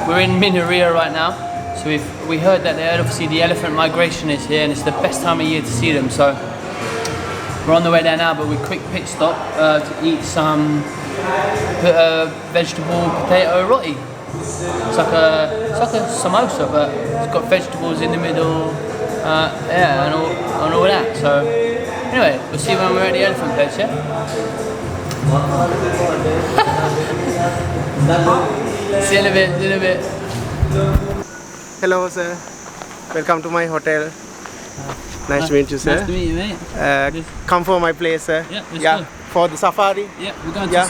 We're in Minaria right now, so we heard that obviously the elephant migration is here and it's the best time of year to see them, so we're on the way there now, but we quick pit stop to eat some vegetable potato roti. It's like a samosa, but it's got vegetables in the middle, yeah, and all that. So anyway, we'll see when we're at the elephant place, yeah? See you in a bit, Hello, sir. Welcome to my hotel. Nice to meet you, sir. Nice to meet you, mate. Come for my place, sir. Yeah, let's go. For the safari. Yeah, we're going to. Yeah.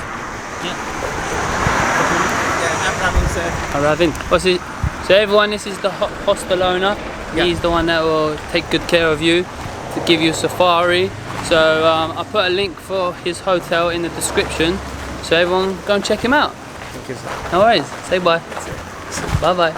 Yeah. I'm coming, sir. Arriving. So everyone, this is the hostel owner. Yeah. He's the one that will take good care of you, to give you a safari. So I'll put a link for his hotel in the description. So everyone, go and check him out. Thank you, sir. No worries. Say bye. Bye bye.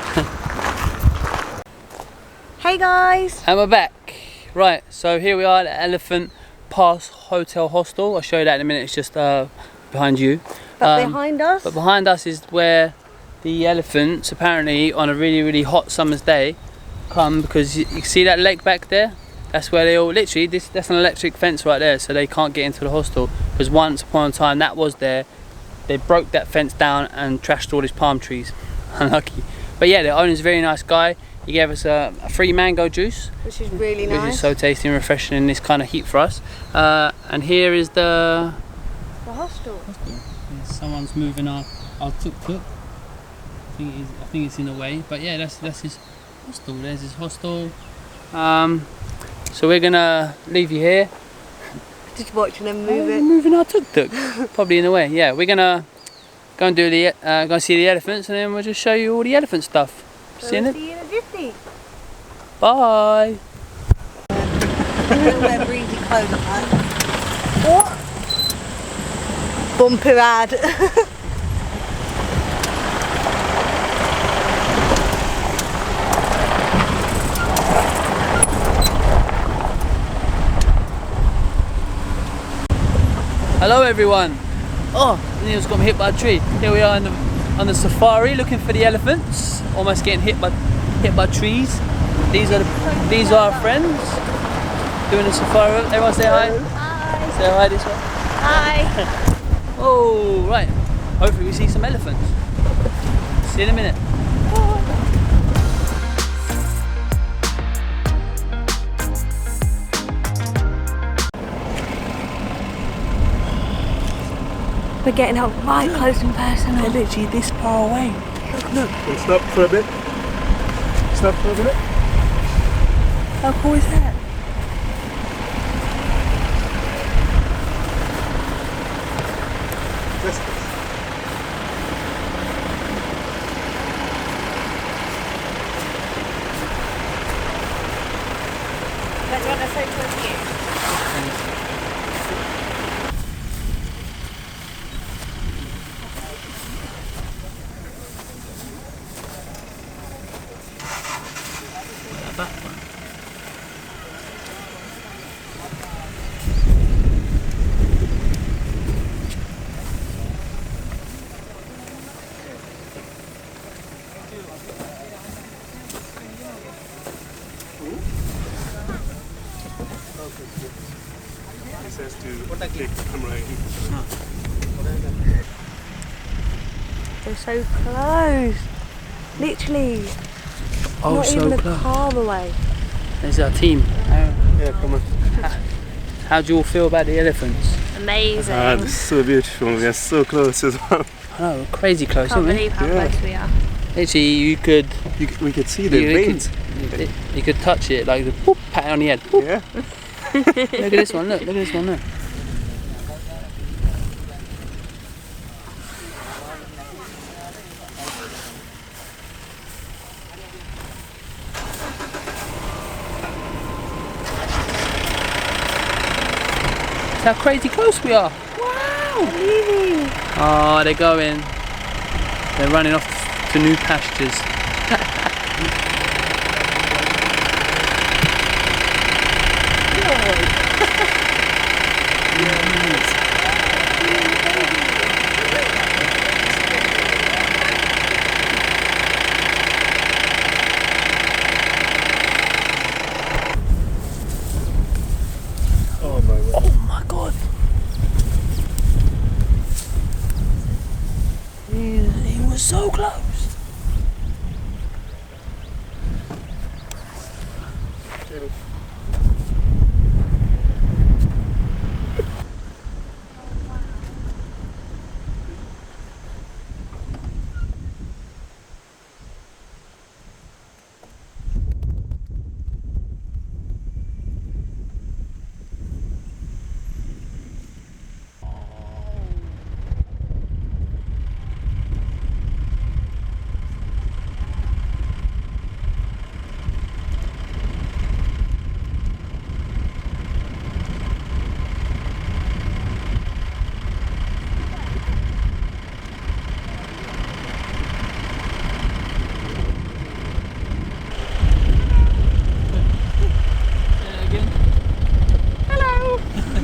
Hey guys! And we're back. Right, so here we are at the Elephant Pass Hotel Hostel. I'll show you that in a minute. It's just behind you. But behind us? But behind us is where the elephants, apparently on a really, really hot summer's day, come, because you see that lake back there? That's where they all, literally, that's an electric fence right there, so they can't get into the hostel. Because once upon a time that was there, they broke that fence down and trashed all these palm trees. Unlucky. But yeah, the owner's a very nice guy. He gave us a free mango juice, which is really nice. Which is so tasty and refreshing in this kind of heat for us. And here is the hostel. Someone's moving our tuk-tuk. I think it's in the way. But yeah, that's his hostel. There's his hostel. So we're gonna leave you here. Just watching them move it. Moving our tuk-tuk. Probably in the way. Yeah, we're gonna go and go see the elephants, and then we'll just show you all the elephant stuff. See you in a jiffy. Bye. Wear breezy clothes like that. What? Bumper ad. Hello everyone. Oh, Neil's got me hit by a tree. Here we are on the safari looking for the elephants. Almost getting hit by trees. These are our friends doing a safari. Everyone say hi. Hi. Say hi this way. Hi. Oh right. Hopefully we see some elephants. See you in a minute. We're getting up right close and personal. They're literally this far away. Look. Stop for a bit. Stop for a bit. How cool is that? Let's run us over to you. Says to take the camera in. They're so close. Literally. Oh, not so even close. a car away. There's our team. Yeah, come on. How do you all feel about the elephants? Amazing. It's so beautiful. We are so close as well. I know, we're crazy close, Can't aren't we? believe how close we are. Literally, We could see the veins. You could touch it, like the boop, pat it on the head. Boop. Yeah. Look at this one, look at this one, look. That's how crazy close we are. Wow, leaving. Oh, they're going. They're running off to new pastures.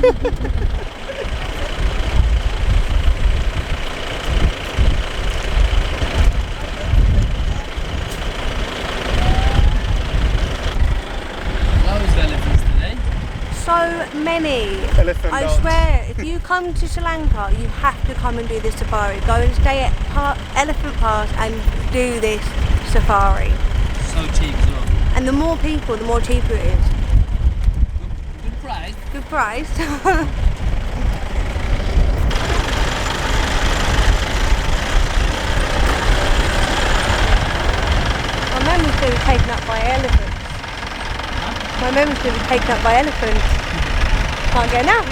Loads of elephants today. So many. Elephant I dogs. swear, if you come to Sri Lanka, you have to come and do this safari. Go and stay at Elephant Pass and do this safari. So cheap as well. And the more people, the more cheaper it is. Good price. Good price. My memory's going to be taken up by elephants. My memory's going to be taken up by elephants. Can't go now.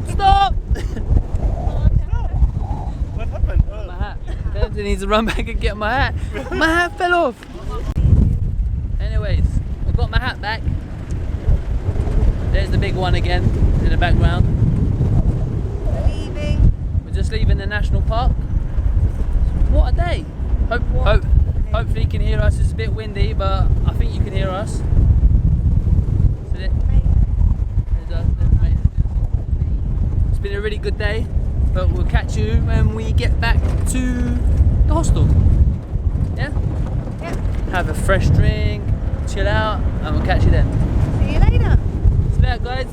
Stop! What happened? My hat. Dempsey needs to run back and get my hat. My hat fell off. Anyways, I've got my hat back. There's the big one again in the background. Leaving. We're just leaving the national park. What a day! Hopefully you can hear us. It's a bit windy, but I think you can hear us. So there's us, there's the mate. It's been a really good day, but we'll catch you when we get back to the hostel. Yeah? Yep. Have a fresh drink, chill out, and we'll catch you then. See you later. See you later, guys.